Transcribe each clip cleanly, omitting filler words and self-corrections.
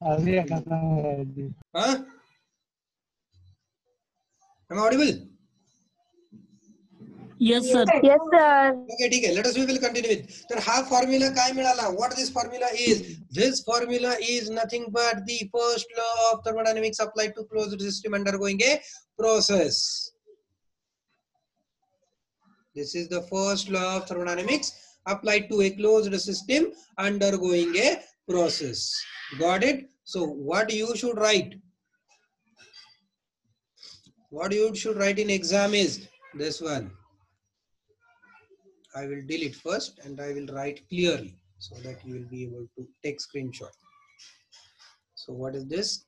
Huh? Am I audible? Yes, sir. Yes, sir. Okay, ठीक आहे. Let us we will continue with. तर हा formula काय मिळाला? What this formula is? This formula is nothing but the first law of thermodynamics applied to closed system undergoing a process. This is the first law of thermodynamics applied to a closed system undergoing a process. Got it? So what you should write? What you should write in exam is this one. I will delete first and I will write clearly so that you will be able to take screenshot. So what is this?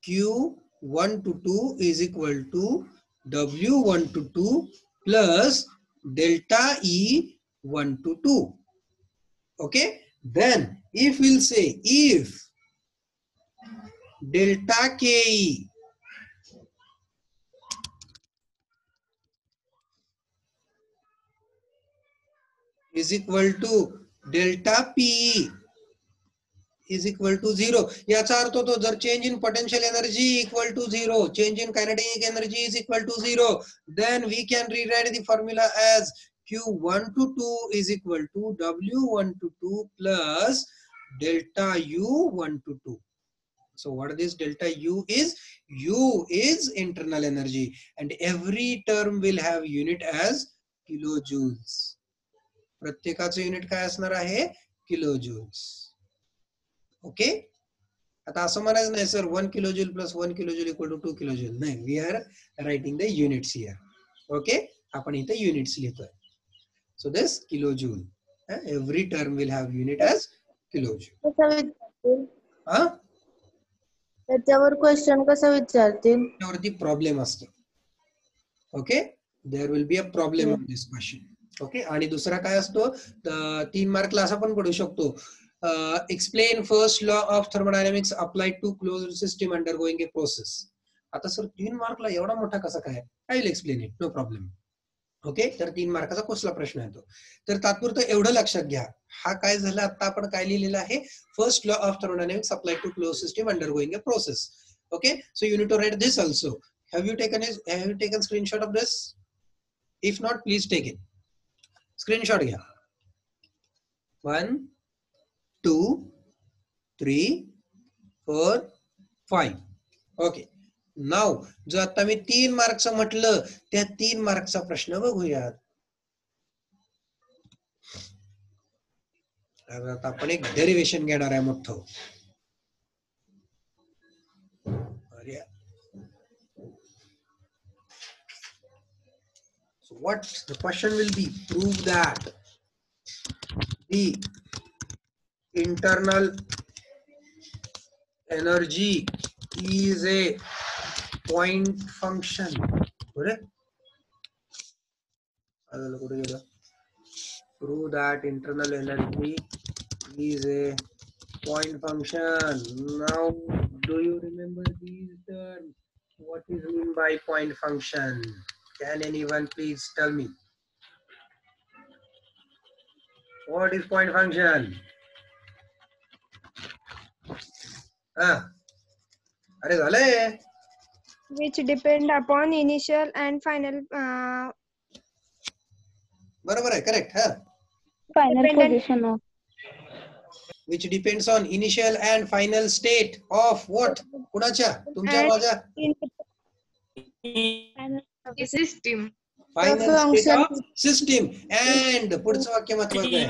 Q1 to 2 is equal to W1 to 2 plus delta E1 to 2. Okay. Then if we'll say if delta KE is equal to delta PE is equal to 0. याचा अर्थ होतो जर change in potential energy equal to 0, change in kinetic energy is equal to 0, then we can rewrite the formula as Q1 to 2 is equal to W1 to 2 plus delta U1 to 2. So what is delta U is? U is internal energy and every term will have unit as kilojoules. प्रत्येकाचं unit काय असणार आहे? किलोजूल्स. Okay. आता असं म्हणायचं नाही sir 1 kilojule plus 1 kilojule equal to 2 kilojule. नाही, we are writing the units here. Okay. आपण इथे युनिट्स लिहितोय. So this kilojoule. Every term will have unit as kilojoule. हा? त्याच्यावर क्वेश्चन कसं विचारतील? त्यावरती प्रॉब्लेम असतो. Okay. There will be a problem on this question. Okay. आणि दुसरा काय असतो? 3 मार्कला असा पण पडू शकतो. Explain first law of thermodynamics applied to closed system undergoing a process. आता सर 3 मार्कला एवढा मोठा कसा काय? I will explain it. No problem. Okay. तर 3 मार्काचा कुठला प्रश्न येतो? तर तात्पुरतं एवढं लक्षात घ्या. हा काय झाला? आता आपण काय लिहिलेलं आहे? First law of thermodynamics applied to closed system undergoing a process. Okay. So you need to write this also. Have you taken screenshot of this? If not, please take it. Screenshot घ्या. 1, 2, 3, 4, 5. Okay. नाव जो आता मी 3 मार्कचं म्हटलं त्या 3 मार्कचा प्रश्न बघूयात. आता आपण एक डेरिवेशन घेणार आहे मोठं. So what the question will be? Prove that the internal energy is a point function. Correct? Prove that internal energy is a point function. Now, do you remember these terms? What is mean by point function? Can anyone please tell me? What is point function? अरे झाले. Which depend upon initial and final. बरोबर आहे. Correct. Final position of. Which depends on initial and final state of what? कुणाच्या? तुमच्या माझ्या? System. Final state of system. And पुढचं वाक्य महत्त्वाचं आहे.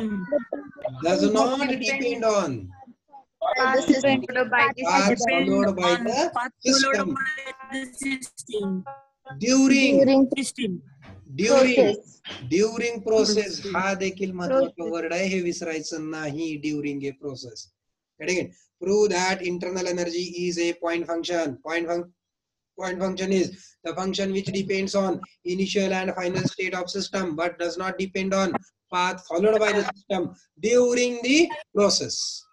Does not depend on. Path followed by the system. During process हा देखील महत्त्वाचा वर्ड आहे. हे विसरायचं नाही. During a process. Again, prove that internal energy is a point function. Point function is the function which depends on initial and final state of system but does not depend on path followed by the system during the process.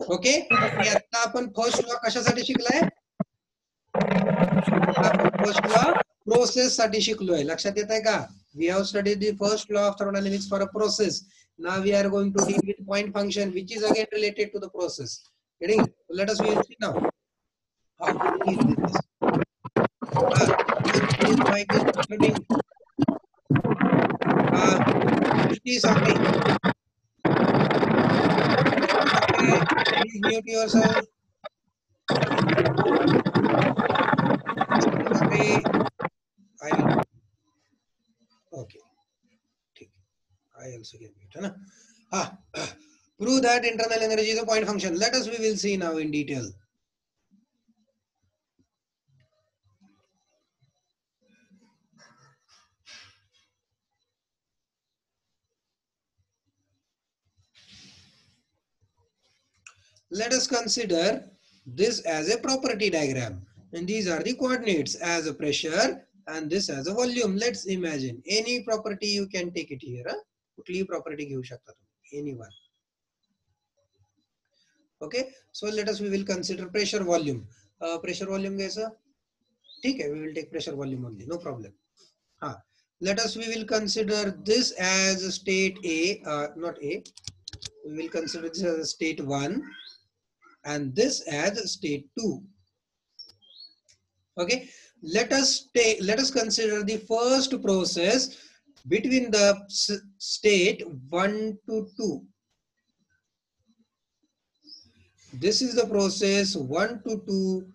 Okay. आता आपण first law कशासाठी शिकलाय? First law process साठी शिकलोय. लक्षात येत आहे का? We have studied the first law of thermodynamics for a process. Now we are going to deal with point function which is again related to the process. Getting? Let us see now. is this? His mic is turning. Shruti Sakri. Please mute yourself. Sakri, I will. Okay. I also get mute. है ना? Prove that internal energy is a point function. We will see now in detail. Let us consider this as a property diagram, and these are the coordinates as a pressure and this as a volume. Let's imagine any property you can take it here. कुठलीही property घेऊ शकता तुम्ही, any one. Okay, so we will consider pressure volume. Pressure volume घ्यायचं. ठीक आहे, we will take pressure volume only, no problem. We will consider this as state A, not A. We will consider this as state 1 and this as state 2. Okay, let us consider the first process between the state 1 to 2. This is the process 1 to 2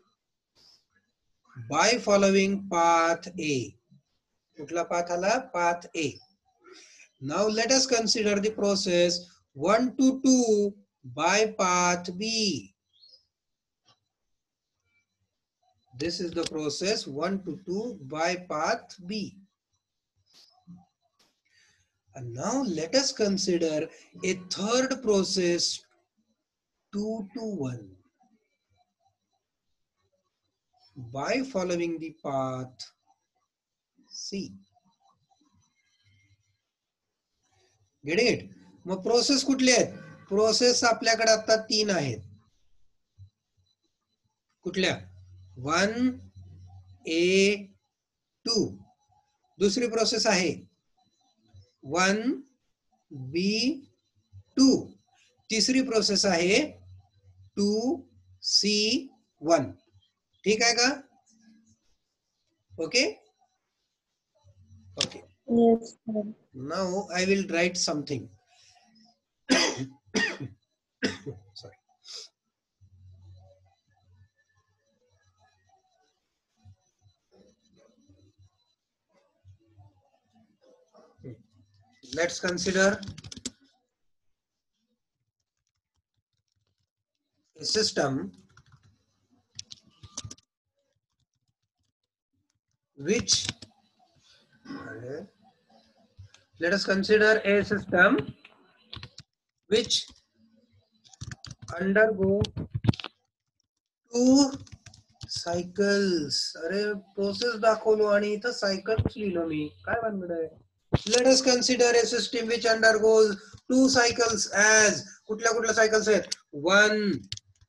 by following path A. Kutla path hala? Path A. Now let us consider the process 1 to 2 by path B. This is the process 1 to 2 by path B. And now let us consider a third process 2 to 1 by following the path C. Getting it? Mug process कुठले आहेत? Process आपल्याकडे आता 3 आहेत. कुठल्या? 1 A 2. दुसरी process आहे 1 B 2. तिसरी process आहे 2 C 1. ठीक आहे का? Okay? Okay. Yes, sir. Now I will write something. Sorry. Let's consider a system which undergo 2 cycles. अरे process दाखवलो आणि इथं cycles लिहिलो मी. काय भानगड आहे? Let us consider a system which undergoes 2 cycles as कुठल्या cycles आहेत? 1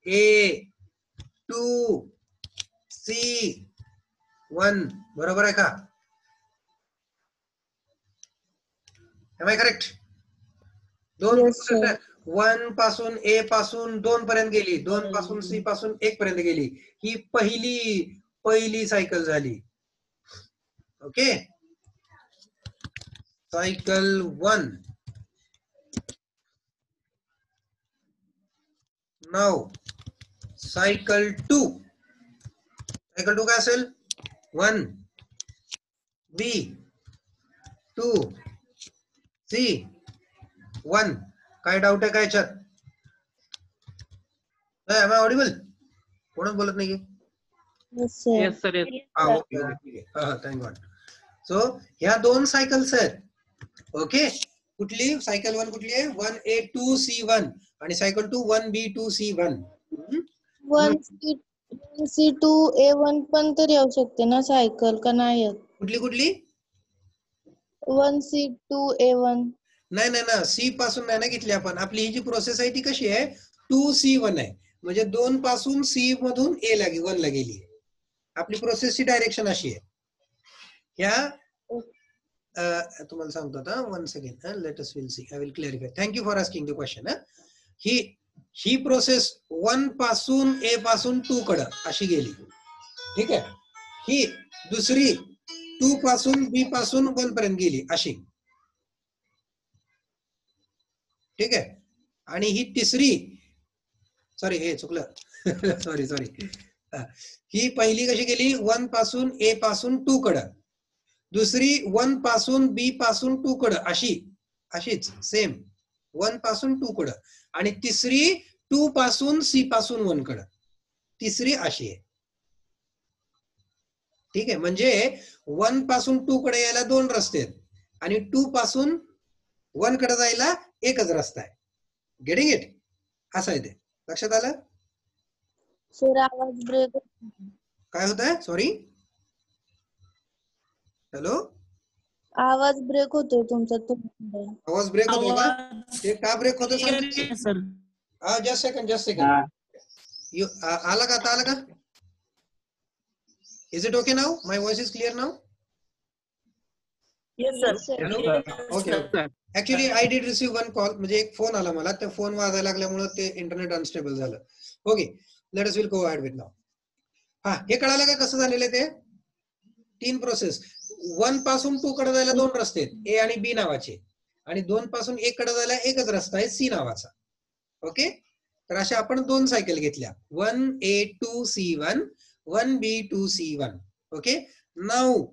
A 2 C 1. बरोबर आहे का? Am I correct? दोन Yes, sir. 1 पासून A पासून 2 पर्यंत गेली, 2 पासून C पासून 1 पर्यंत गेली. ही पहिली सायकल झाली. Okay, cycle 1. Now cycle 2. Cycle 2 काय असेल? 1 B 2 C 1. काय डाऊट आहे काय याच्यात? Am I audible? कोणच बोलत नाही? Yes, sir. Yes, sir. Yes. Okay okay. Thank God. So ह्या 2 सायकल्स आहेत. ओके, कुठली सायकल 1 कुठली आहे? 1 A 2 C 1 आणि cycle 2 1 B 2 C 1. 1C2 A1 पण तर येऊ शकते ना सायकल का नाही येत? कुठली 1C2 A1. नाही ना, C पासून नाही ना घेतली आपण. आपली ही जी प्रोसेस आहे ती कशी आहे? 2C1 आहे. म्हणजे 2 पासून C मधून A ला 1 ला गेली. आपली प्रोसेसची डायरेक्शन अशी आहे. ह्या तुम्हाला सांगतो आता. One second. Let us will see. I will clarify. Thank you for asking the question. He process 1 पासून A पासून 2 कडे अशी गेली. ठीक आहे. ही दुसरी 2 पासून बी पासून 1 पर्यंत गेली अशी, ठीक आहे. आणि ही तिसरी, सॉरी हे चुकलं सॉरी सॉरी, ही पहिली कशी गेली 1 पासून ए पासून 2 कडं, दुसरी 1 पासून बी पासून 2 कडं अशी, अशीच सेम 1 पासून 2 कडं, आणि तिसरी 2 पासून सी पासून 1 कडं, तिसरी अशी आहे. ठीक आहे. म्हणजे 1 पासून 2 कडे यायला 2 रस्ते आहेत आणि 2 पासून 1 कडे जायला एकच रस्ता आहे. Getting it? असं आहे ते. लक्षात आलं? सर आवाज ब्रेक. काय होत आहे? सॉरी, हॅलो, आवाज ब्रेक होतोय तुमचा. आवाज ब्रेक होतोय का? ते का ब्रेक होतोय सर? हा, जस्ट सेकंड. आला का? आता आला का? Is it okay now? My voice is clear now? Yes, sir. Hello? Okay. Actually, I did receive one call. म्हणजे एक फोन आला मला, त्या फोन वाजायला लागल्यामुळे ते इंटरनेट अनस्टेबल झालं. Okay, let us will go ahead with now. हा, हे कळालं का कसं झालेलं ते? 3 प्रोसेस. 1 पासून 2 कडे जायला 2 रस्ते आहेत, ए आणि बी नावाचे, आणि 2 पासून 1 कडे जायला एकच रस्ता आहे, सी नावाचा. ओके, तर अशा आपण 2 सायकल घेतल्या, 1A2C1, 1B2C1. Okay, now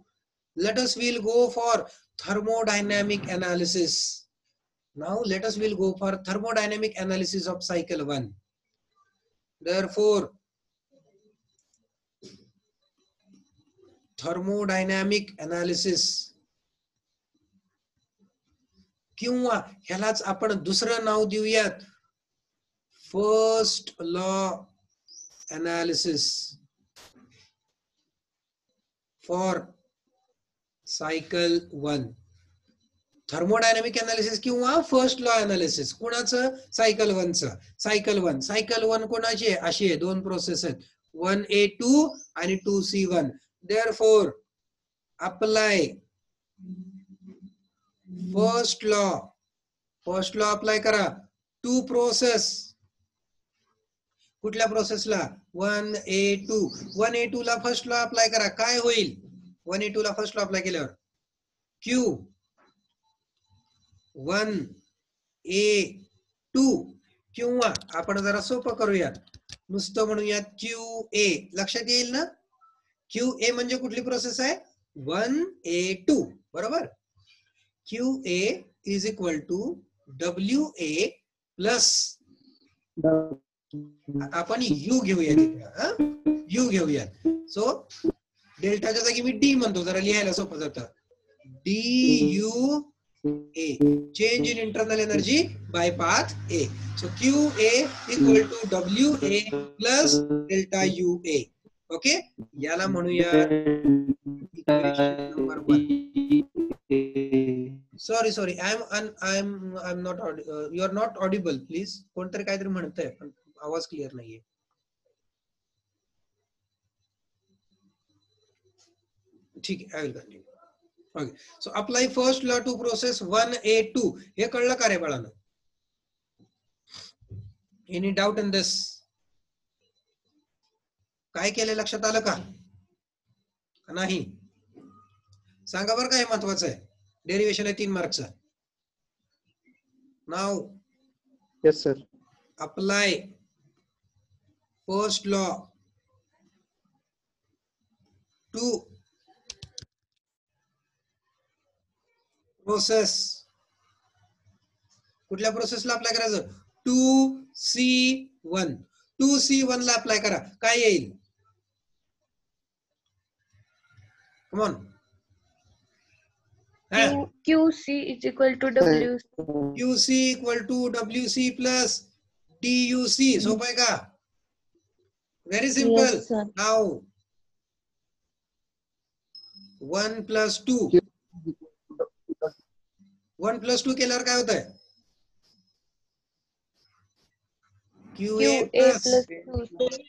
let us will go for thermodynamic analysis. Now let us will go for thermodynamic analysis of cycle 1. Therefore, thermodynamic analysis किंवा ह्यालाच आपण दुसरं नाव देऊयात, first law analysis for cycle 1. Thermodynamic analysis किंवा first law analysis कुणाचं? Cycle 1 चं. Cycle 1 कोणाची आहे? अशी आहे, 2 प्रोसेस आहेत, 1A2 आणि 2C1. Therefore apply first law apply करा. 2 प्रोसेस. कुठल्या प्रोसेसला? 1A2 ला फर्स्ट लॉ अप्लाय करा. काय होईल 1A2 ला फर्स्ट लॉ अप्लाय केल्यावर? Q1A2, किंवा आपण जरा सोपं करूयात, नुसतं म्हणूयात QA. लक्षात येईल ना? QA म्हणजे कुठली प्रोसेस आहे? 1A2, बरोबर. QA is equal to WA plus, आपण U घेऊयात, U घेऊयात. सो डेल्टाच्या जागी मी D म्हणतो, जरा लिहायला सोपं जातं. DUA, change in internal energy by path A. So QA equal to WA plus delta UA. Okay, याला म्हणूया equation number 1. Sorry, I'm not you are not audible, please. कोणतरी काहीतरी म्हणतंय पण आवाज क्लिअर नाहीये. ठीक आहे, I will continue. Okay, so apply first law to process 1A2. हे कळलं का रे बाळांनो? Any doubt in this? काय केलं लक्षात आलं का? नाही सांगा बरं, काय महत्वाचं आहे? डेरिवेशन आहे 3 मार्कचा. Now yes sir, apply first law to process. कुठल्या प्रोसेसला अप्लाय करायचं? 2C1. 2C1 ला अप्लाय करा. काय येईल? Come on. QC is equal to WC. QC equal to WC plus DUC. सोपं आहे का? Very simple. Yes, sir. Now 1 plus 2. 1 plus 2 केल्यावर काय होत आहे? QA plus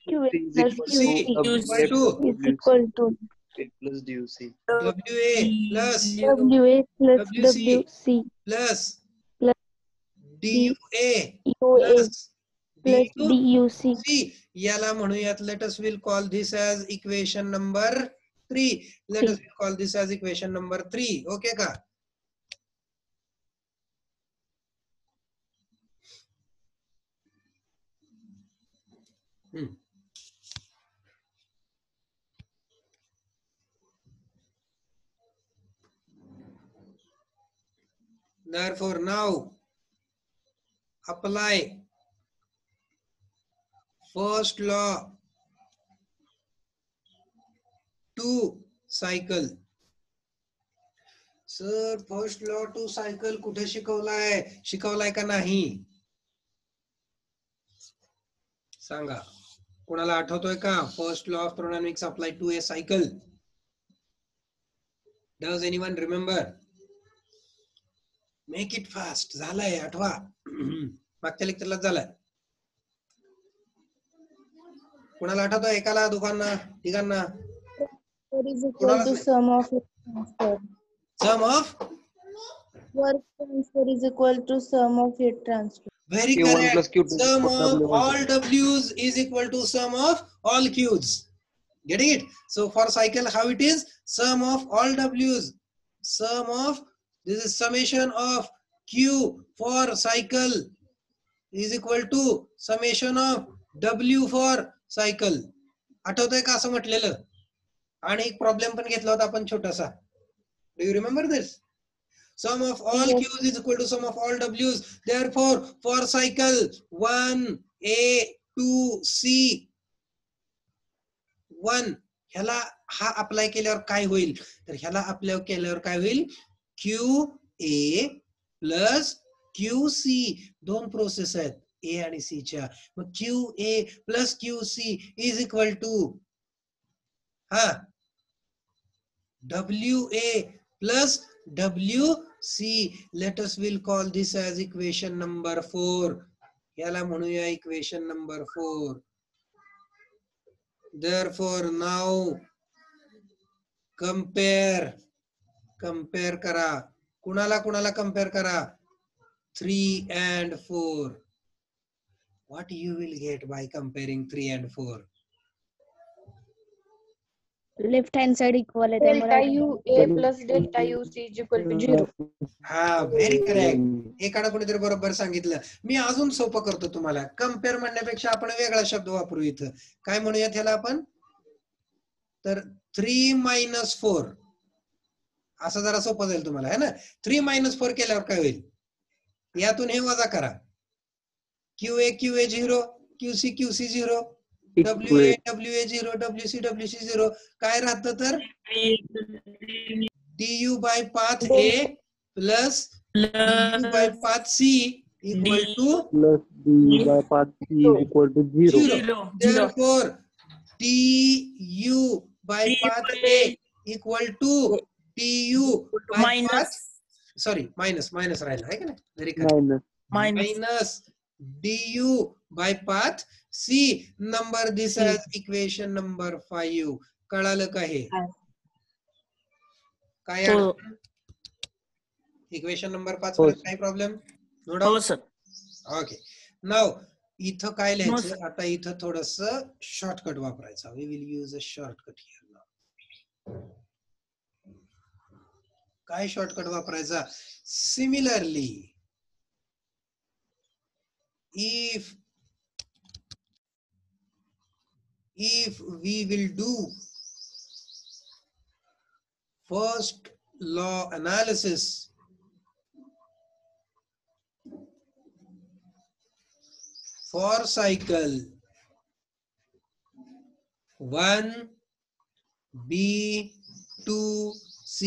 QA plus QC equal to is equal to plus DUC. WA plus WA plus WC WC plus plus DUA UA plus plus du DUC. C. याला म्हणूयात, let us will call this as equation number 3. Let us will call this as equation number 3. Okay का? Therefore now apply first law to cycle. Sir first law to cycle कुठे शिकवलाय का नाही? सांगा, कोणाला आठवतोय का? First law of thermodynamics apply to a cycle. Does anyone remember? Make it fast. झालंय, आठवा. मागच्या लेक्चरला झालाय. कोणाला आठवतोय? एकाला, दोघांना, तिघांना? Is equal to sum of transfer. Sum of Work transfer is equal to sum of heat transfer. very Q1 plus correct. Q2 Sum for of W1. all W's is equal to sum of all Q's. Getting it? So for cycle, how it is? Sum of all W's. Sum of, this is summation of Q for cycle is equal to summation of W for cycle. आठवतंय का असं म्हटलेलं? आणि एक problem पण घेतला होता आपण छोटासा. Do you remember this? Sum of all Yes. Q's is equal to sum of all W's. Therefore, for cycle 1A to C 1, ह्याला हा अप्लाय केल्यावर काय होईल? तर ह्याला अप्लाय केल्यावर काय होईल? QA plus QC. दोन प्रोसेस आहेत A आणि C च्या. मग QA plus QC is equal to WA plus WC. Let us will call this as equation number 4. याला म्हणूया equation number 4. Therefore now compare करा. कुणाला compare करा? 3 and 4. What you will get by comparing 3 and 4? Left hand side equal आहे Delta त्यामुळे UA plus delta UC is equal to 0. हा, very correct. एकाला कोणीतरी बरोबर सांगितलं. मी अजून सोपं करतो तुम्हाला. कम्पेअर म्हणण्यापेक्षा आपण वेगळा शब्द वापरू इथं. काय म्हणूयात ह्याला आपण? तर 3 - 4 असं जरा सोपं जाईल तुम्हाला, है ना? 3 - 4 केल्यावर काय होईल? यातून हे वजा करा. QA 0, QC 0, WA 0, WC 0. काय राहतं तर DU by path A plus DU by path C equal to Plus D by path C is equal to 0. Therefore, DU by path A equal to DU by path, sorry, minus राहिला आहे का नाही? Very correct. Minus DU by path C. Number this as equation number 5. कळालं का हे? काय equation number 5 वर काय problem? No doubt. Okay. Now इथं काय लिहायचं? आता इथं थोडस शॉर्टकट वापरायचा. We will use a shortcut here now. काय शॉर्टकट वापरायचा? Similarly if we will do first law analysis for cycle 1, B, 2, C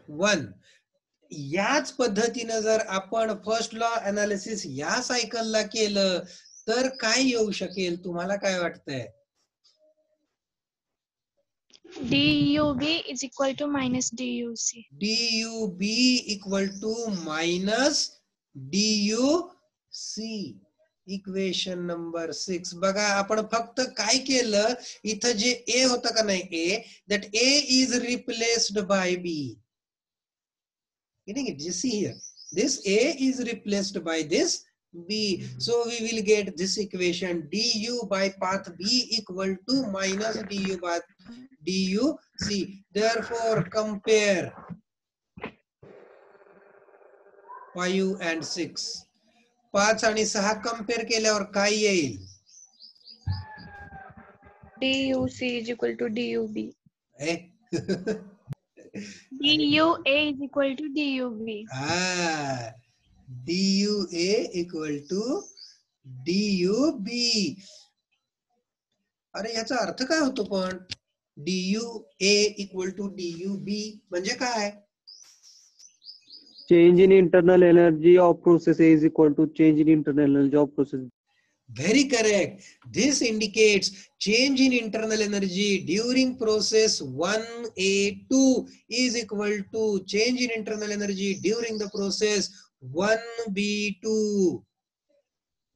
1, याच पद्धतीने जर आपण फर्स्ट लॉ अनालिसिस या सायकलला केलं तर काय येऊ शकेल? तुम्हाला काय वाटतंय? DUB is equal to minus DUC. DUB equal to minus DUC. Equation number 6. बघा, आपण फक्त काय केलं? इथं जे A होतं का नाही, A, that A is replaced by B. Getting it? You see here, this A is replaced by this B. So we will get this equation du by path B equal to minus du by du C. Therefore, compare 5 and 6. 5 आणि 6 compare केल्यावर काय येईल? DUC is equal to DUB. Eh? DUA is equal to DUB. Ah, DUA equal to DUB. अरे याचा अर्थ काय होतो पण? DUA equal to DUB म्हणजे काय? Change in internal energy of process A is equal to change in internal energy of process. Very correct. This indicates change in internal energy during process 1A2 is equal to change in internal energy during the process 1B2.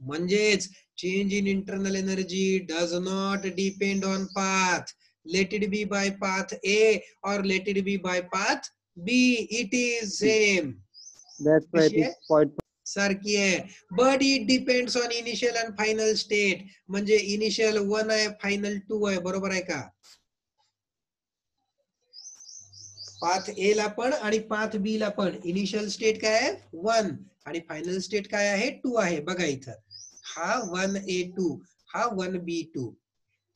म्हणजेच change in internal energy does not depend on path. Let it be by path A or let it be by path B. It is same. That's why कशी आहे? this point. सारखी आहे. But it depends on initial and final state. म्हणजे initial 1 आहे, final 2 आहे. बरोबर आहे का? पाथ ए ला पण आणि पाथ बी ला पण इनिशियल स्टेट काय आहे? 1 आणि फायनल स्टेट काय आहे? 2 आहे. बघा इथं. हा 1A2, हा 1B2.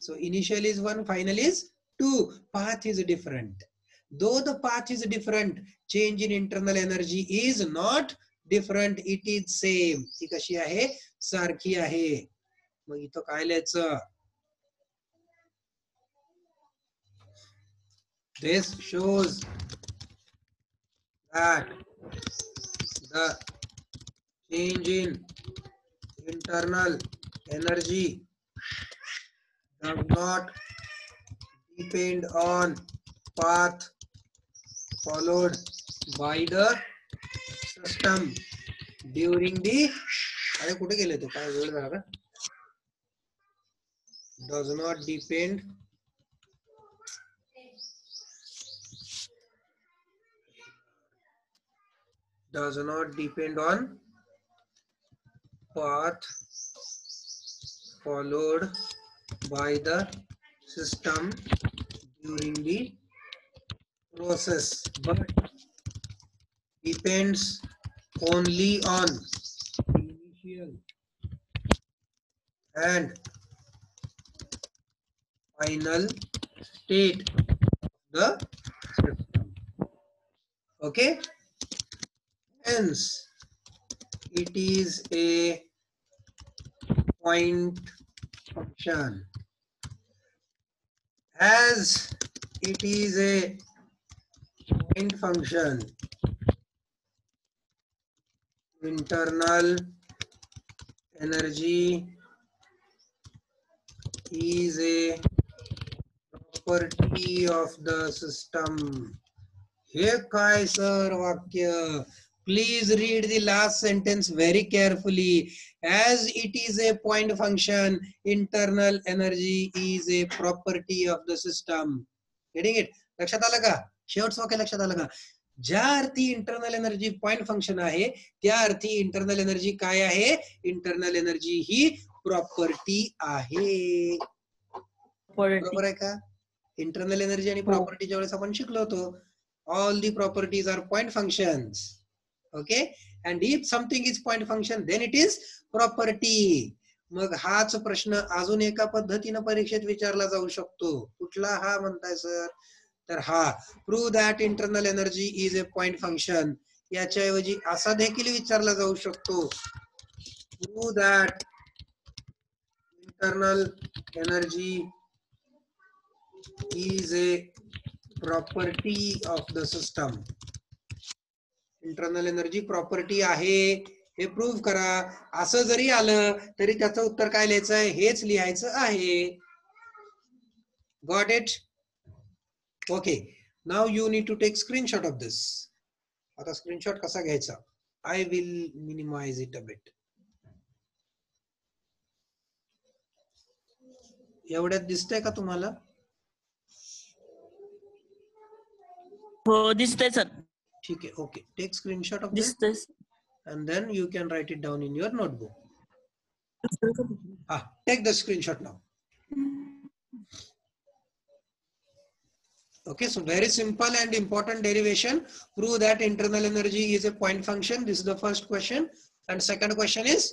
So initial is 1, final is 2. Path is different. Though the path is different, change in internal energy is not different. It is same. ती कशी आहे? सारखी आहे. मग इथं काय लिहायचं? This shows that the change in internal energy does not depend on path followed by the system during the अरे कुठे गेले ते काय वेळ झाला का? Does not depend on path followed by the system during the process, but depends only on the initial and final state of the system. Okay? Hence, it is a point function. As it is a point function, internal energy is a property of the system. हे काय sir वाक्य? Please read the last sentence very carefully. As it is a point function, internal energy is a property of the system. Getting it? लक्षात आलं का? शेवटचं वाक्य लक्षात आलं का? ज्या अर्थी इंटरनल एनर्जी पॉइंट फंक्शन आहे त्या अर्थी इंटरनल एनर्जी काय आहे? इंटरनल एनर्जी ही प्रॉपर्टी आहे. बरोबर आहे का? इंटरनल एनर्जी आणि प्रॉपर्टीच्या वेळेस आपण शिकलो होतो. All the properties are point functions. Okay? And if something is point function, then it is property. मग हाच प्रश्न अजून एका पद्धतीने परीक्षेत विचारला जाऊ शकतो. कुठला हा म्हणताय सर? तर हा prove that internal energy is a point function. याच्याऐवजी असा देखील विचारला जाऊ शकतो. Prove that internal energy is a property of the system. Internal energy property आहे हे प्रूव्ह करा. असं जरी आलं तरी त्याचं उत्तर काय लिहायचं आहे? हेच लिहायचं आहे. Got it? Okay. Now you need to take screenshot of this. आता स्क्रीनशॉट कसा घ्यायचा? I will minimize it a bit. एवढ्यात दिसतंय का तुम्हाला? हो दिसतंय सर. ठीक आहे. Okay. Take screenshot of this दिसतंय. and then you can write it down in your notebook. Take the screenshot now. Okay, so very simple and important derivation. Prove that internal energy is a point function. This is the first question. And second question is,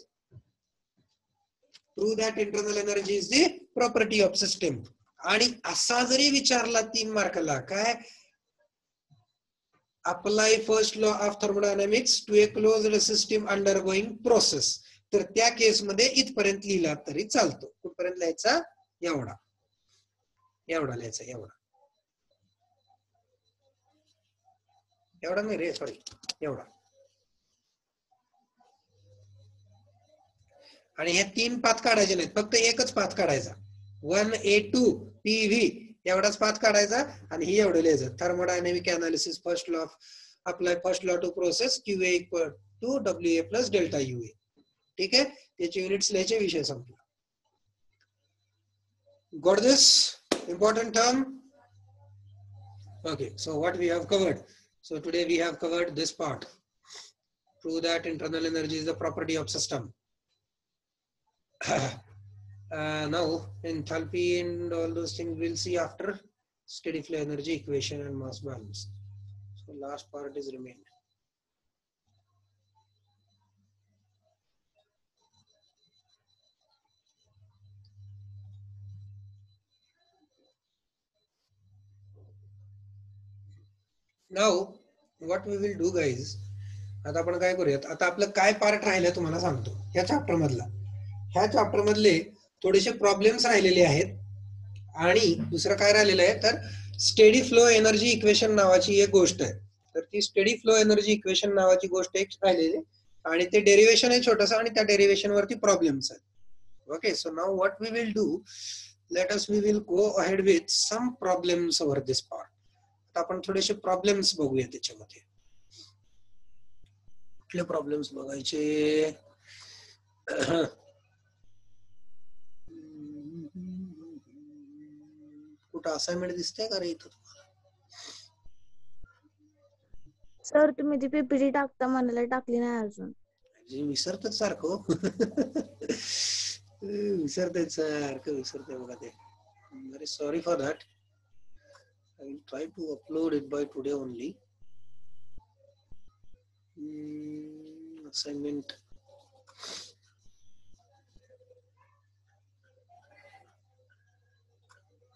prove that internal energy is the property of system. आणि असा जरी विचारला 3 मार्काला काय, apply first law of thermodynamics to a closed system undergoing process. तर त्या case मध्ये इथपर्यंत लिहिला तरी चालतो. कुठपर्यंत लिहायचा? एवढा लिहायचा, एवढा नाही रे, सॉरी, एवढा. आणि हे 3 पाथ काढायचे नाहीत, फक्त एकच पाथ काढायचा. 1A2 PV एवढाच पाथ काढायचा आणि ही एवढं लिहायचं. Thermodynamic analysis first law apply first law to process QA equal to WA plus delta UA. ठीक आहे, त्याचे युनिट्स लिहायचे, विषय संपला. Got this important term? Okay, so what we have covered? So today we have covered this part. Prove that internal energy is the property of system. Now enthalpy and all those things we'll see after steady flow energy equation and mass balance. So last part is remained. Now what we will do guys, आता आपण काय करूयात, आता आपलं काय part राहिलं तुम्हाला सांगतो. ह्या चॅप्टर मधला, ह्या चॅप्टर मधले थोडेसे प्रॉब्लेम्स राहिलेले आहेत आणि दुसरं काय राहिलेलं आहे तर स्टेडी फ्लो एनर्जी इक्वेशन नावाची एक गोष्ट आहे. तर ती स्टेडी फ्लो एनर्जी इक्वेशन नावाची गोष्ट एक राहिलेली आणि ते डेरिव्हेशन आहे छोटंसं आणि त्या डेरिव्हेशन वरती प्रॉब्लेम्स आहेत. Okay, so now what we will do, we will go ahead with some problems over this part. आता आपण थोडेसे प्रॉब्लेम्स बघूया त्याच्यामध्ये. कुठले प्रॉब्लेम्स बघायचे? कुठं असाइनमेंट दिसते का रे इथं तुम्हाला? सर तुम्ही ती पीपीटी टाकता म्हणाला, टाकली नाही अजून. विसरतात सारखं. विसरते बघा ते. Very sorry for that. I will try to upload it by today only. Assignment.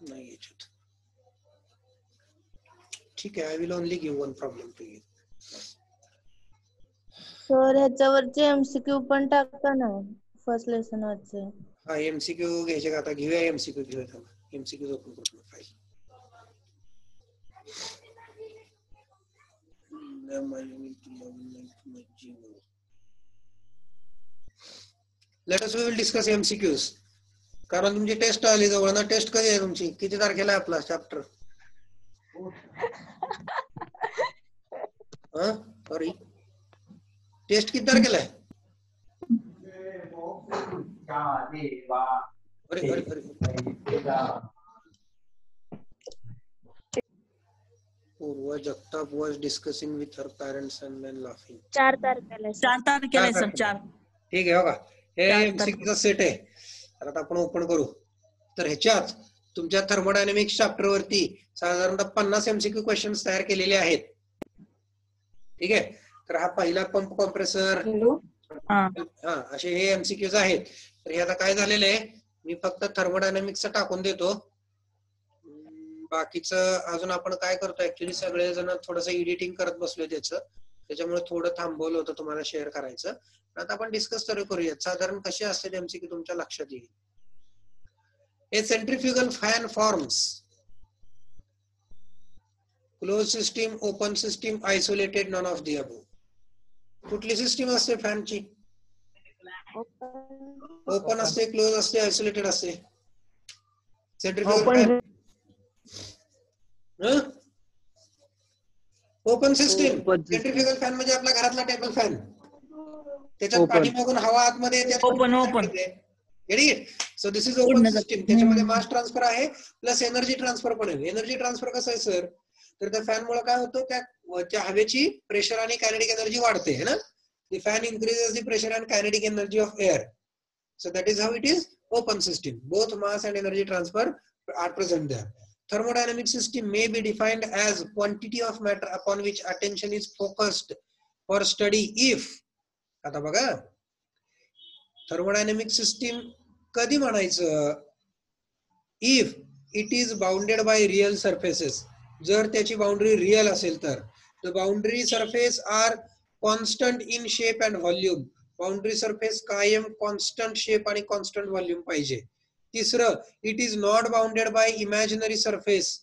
नाही याच्यात. ठीक आहे, I will only give one problem to you. Sir ह्याच्यावरचे एमसीक्यू पण टाकता ना फर्स्ट लेसन वरचे. हा एमसीक्यू घ्यायचे का? आता घेऊया एमसीक्यू, घेऊया. एमसीक्यू ओपन करू file. Let us we will discuss MCQs. कारण तुमची टेस्ट आली जवळ ना. टेस्ट कधी आहे तुमची? किती तारखेला आहे आपला चॅप्टर? सॉरी, टेस्ट किती तारखेला आहे? Purva Jagtap was discussing with her parents and then laughing. 4 तारखेला. 4 तारखेला सर 4. ठीक आहे बघा, हे एमसीक्यूचा सेट आहे. आता आपण ओपन करू. तर ह्याच्यात तुमच्या थर्मोडायनेमिक्स चॅप्टर वरती साधारणतः 50 एमसीक्यू क्वेश्चन्स तयार केलेले आहेत. ठीक आहे, तर हा पहिला पंप कॉम्प्रेसर, असे हे एमसीक्यूज आहेत. तर हे आता काय झालेलं आहे, मी फक्त थर्मोडायनेमिक्सचं टाकून देतो. बाकीचं अजून आपण काय करतो, ऍक्च्युली सगळेजण थोडंसं एडिटिंग करत बसलोय त्याच्यामुळे थोडं थांबवलं होतं तुम्हाला शेअर करायचं. आता आपण डिस्कस तर करूयात साधारण कसे असते एमसीक्यू तुमच्या लक्षात येईल. A centrifugal fan forms close system, open system, isolated, none of the above. कुठली सिस्टीम असते फॅनची? ओपन असते, क्लोज असते, आयसोलेटेड असते? Centrifugal fan open system. Centrifugal fan म्हणजे आपल्या घरातला टेबल फॅन. त्याच्यात पाठीमागून हवा आतमध्ये येते. Open. So this is open system. त्याच्यामध्ये मास ट्रान्सफर आहे प्लस एनर्जी ट्रान्सफर पण आहे. एनर्जी ट्रान्सफर कसं आहे सर, तर त्या फॅन मुळे काय होतं, त्या हवेची प्रेशर आणि कायनेटिक एनर्जी वाढते है ना. The fan increases the pressure and kinetic energy of air. So that is how it is open system. Both mass and energy transfer are present there. Thermodynamic system may be defined as quantity of matter upon which attention is focused for study if. आता बघा, thermodynamic system कधी म्हणायचं? If it is bounded by real surfaces. जर त्याची boundary real असेल तर. The boundary surface are constant in shape and volume. Boundary surface कायम constant shape आणि कॉन्स्टंट व्हॉल्यूम पाहिजे. तिसरं, it is not bounded by imaginary surface.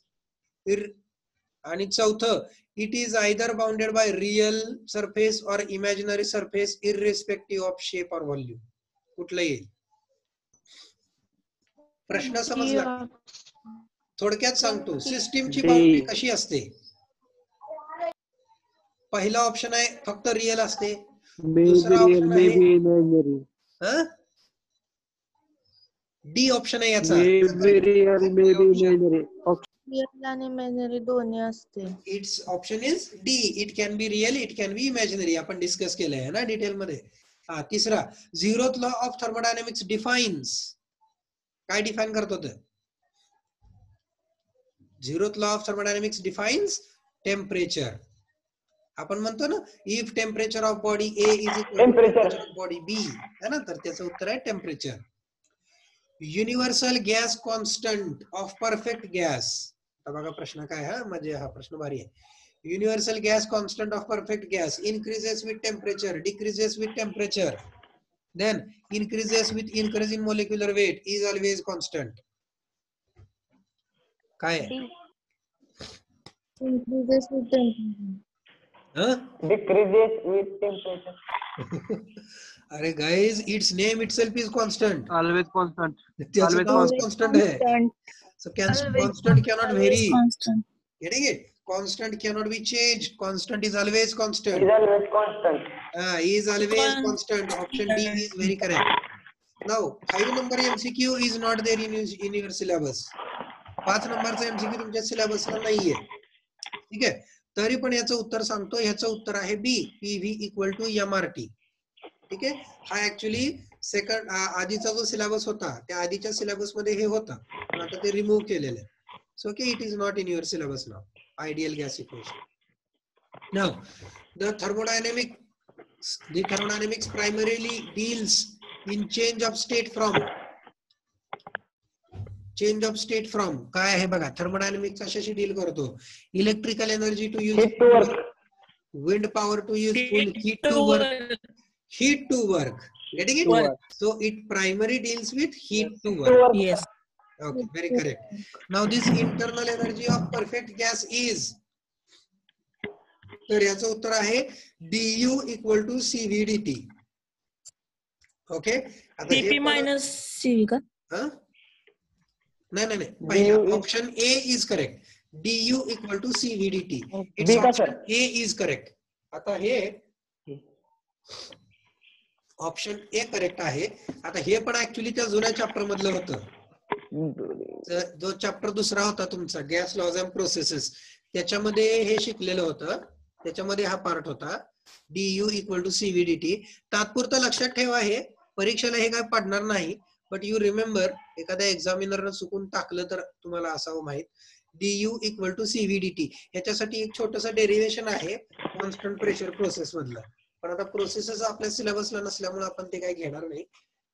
आणि चौथं, it is either bounded by real surface और imaginary surface इररिस्पेक्टिव्ह of shape और volume. कुठलं येईल? प्रश्न समजला? थोडक्यात सांगतो, सिस्टीमची बाउंड्री कशी असते? पहिला ऑप्शन आहे फक्त रियल असते. दुसरा ऑप्शन आहे डी ऑप्शन आहे याचा. रिअल आणि इमॅजिनरी दोन्ही असते. It's option is D. It can be real, it can be imaginary. आपण डिस्कस केलंय ना डिटेल मध्ये. हा तिसरा, zeroth law of thermodynamics defines. काय डिफाइन करतो ते? Zeroth law of thermodynamics defines temperature. आपण म्हणतो ना, if temperature of body A is equal to temperature of body B, है ना, तर त्याचं उत्तर आहे temperature. Universal gas constant of perfect gas. आता बघा प्रश्न काय, हा म्हणजे हा प्रश्न भारी आहे. Universal gas constant of perfect gas increases with temperature, decreases with temperature, then increases with increase in molecular weight, is always constant. काय आहे? Increases with temperature. Decreases with temperature. अरे guys, its name itself is constant. Always constant. त्याचं नाव constant है. So constant cannot vary. Getting it? Constant cannot be changed. Constant is always constant. Is always constant. Is always constant. Option D is very correct. Now 5 number MCQ is not there in your syllabus. 5 नंबरचा MCQ तुमच्या सिलेबसला नाहीये. ठीक आहे, तरी पण याचं उत्तर सांगतो. ह्याचं उत्तर आहे B, PV equal to MRT. ठीक आहे, हा ऍक्च्युली सेकंड आधीचा जो सिलेबस होता त्या आधीच्या सिलेबस मध्ये हे होता, पण आता ते रिमूव्ह केलेलं आहे. So okay, it is not in your syllabus now. Ideal gas equation. Now the thermodynamics primarily deals in change of state from काय आहे बघा. थर्मोडायनामिक्स कशाशी डील करतो? Electrical energy to use, wind power to use, heat to work. Getting it? So it primarily deals with heat to work. Yes. Okay, very correct. Now this internal energy of perfect gas is, तर याचं उत्तर आहे du equal to CVDT. Okay, Cp minus Cv का? नाही पहिला option A is correct. du equal to CVDT. It's option A is correct. आता हे option A correct आहे. आता हे पण ऍक्च्युली त्या जुन्या चॅप्टर मधलं होतं. जो चॅप्टर दुसरा होता तुमचा गॅस लॉज अँड प्रोसेसेस, त्याच्यामध्ये हे शिकलेलं होतं. त्याच्यामध्ये हा पार्ट होता du इक्वल टू CVDT. तात्पुरतं लक्षात ठेवा, हे परीक्षेला हे काय पडणार नाही, बट यू रिमेंबर, एखाद्या एक्झामिनरनं चुकून टाकलं तर तुम्हाला असावं माहित. du equal to CVDT. ह्याच्यासाठी एक छोटंसं डेरिव्हेशन आहे कॉन्स्टंट प्रेशर प्रोसेस मधलं, पण आता प्रोसेसेस आपल्या सिलेबसला नसल्यामुळे आपण ते काही घेणार नाही.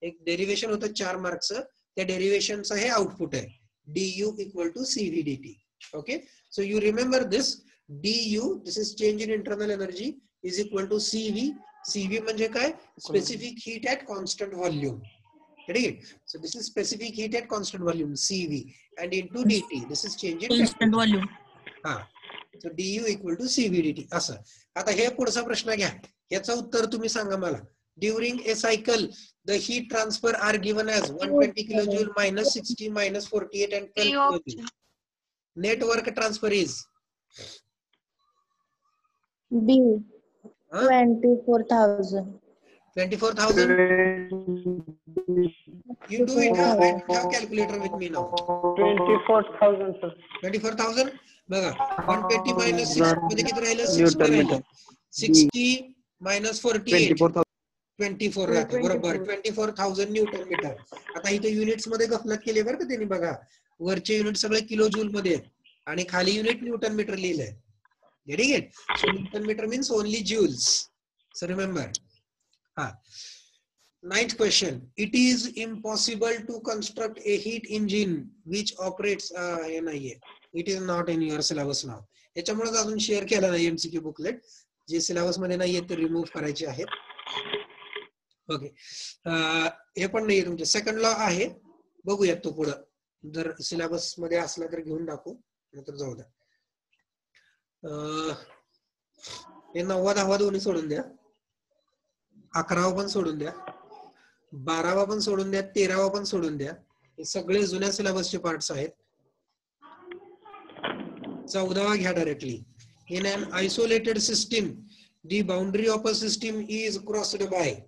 एक डेरिव्हेशन होतं 4 मार्कचं, त्या डेरिव्हेशनचं हे आउटपुट आहे du equal to CVDT. Okay, so you remember this. du, this is change in internal energy, is equal to CV म्हणजे काय? Specific heat at constant volume. So this is specific heat at constant volume, CV, and into dt, this is change in Constant volume. So du equal to CVDT असं. आता हे पुढचा प्रश्न घ्या, याचं उत्तर तुम्ही सांगा मला. During a cycle, the heat transfer are given as 120 kilojoule minus 60 minus 48 and 12 kilojoule. Net work transfer is B, 24,000. 24,000. You do it. I have calculator with me now. 24,000 sir. 24,000. बघा 120 minus 60 मध्ये किती राहिलं? 60 राहिलं. 60 मायनस 48 24,000. 24 राहते बरोबर 24,000 Newton metre. आता इथे units मध्ये गफलत केली बरं का त्यांनी बघा. वरचे युनिट सगळे किलो जूल मध्ये आहेत आणि खाली युनिट न्यूटन मीटर लिहिलंय. Getting it? So newton metre means only joules. So remember. हा. 9th question. It is impossible to construct a heat engine which operates हे नाहीये. It is not in your syllabus now. याच्यामुळे अजून share केला नाही MCQ booklet. जे syllabus मध्ये नाहीये ते remove करायचे आहेत. ओके. हे पण नाहीये तुमचे. सेकंड लॉ आहे, बघूयात तो पुढं. जर सिलेबस मध्ये असला तर घेऊन टाकू, नाहीतर जाऊ द्या. हे 9वा 10वा दोन्ही सोडून द्या. 11वा पण सोडून द्या. 12वा पण सोडून द्या. 13वा पण सोडून द्या. हे सगळे जुन्या सिलेबसचे पार्ट्स आहेत. 14वा घ्या directly. In an isolated system, the boundary of a system is crossed by.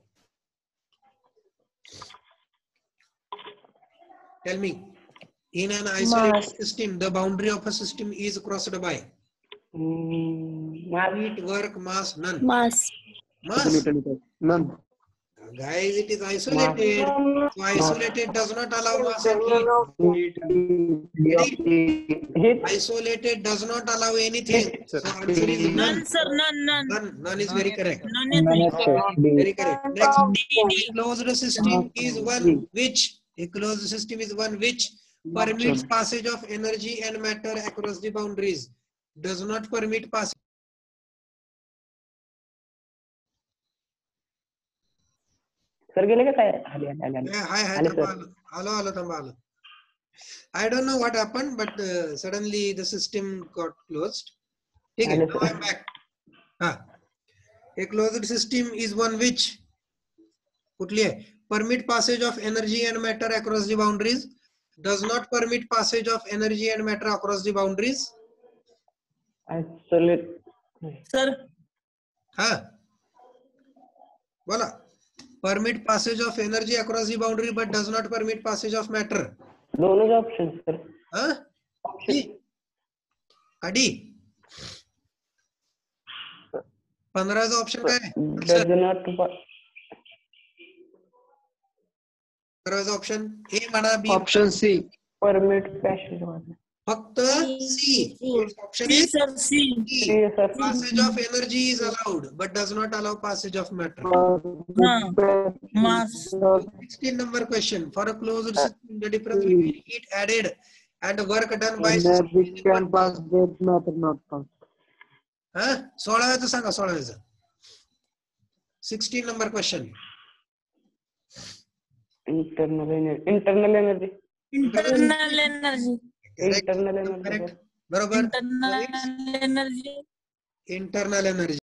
Tell me. In an isolated system, the boundary of a system is crossed by. Heat, work, mass, none. Mass. Mass. Newton meter. None. Guys, it is isolated. So isolated does not allow mass and heat. Isolated does not allow anything. So answer is none. None, sir. None. None is very correct. None is Very correct. Next, a closed system is one which permits passage of energy and matter across the boundaries. Does not permit passage. Sir गेले का काय? Hello. I don't know what happened, but suddenly the system got closed. Okay, now I'm back. A closed system is one which permit passage of energy and matter across the boundaries. Does not permit passage of energy and matter across the boundaries. Isolate. Sir. Voila. Permit passage of energy across the boundary but does not permit passage of matter. दोनों option sir. D 15चा option काय? Does not 15चा option A म्हणा, B. Option C. permit passage. फक्त C. Option C, A. sir. C. Passage of energy is allowed but does not allow passage of matter. Mass. 16 number question. For a closed system, the difference between heat added and work done by system Energy is equal. can pass, but matter not pass. 16चं सांगा. 16चं 16 number question. Internal energy. Correct. बरोबर. Internal energy. Internal energy.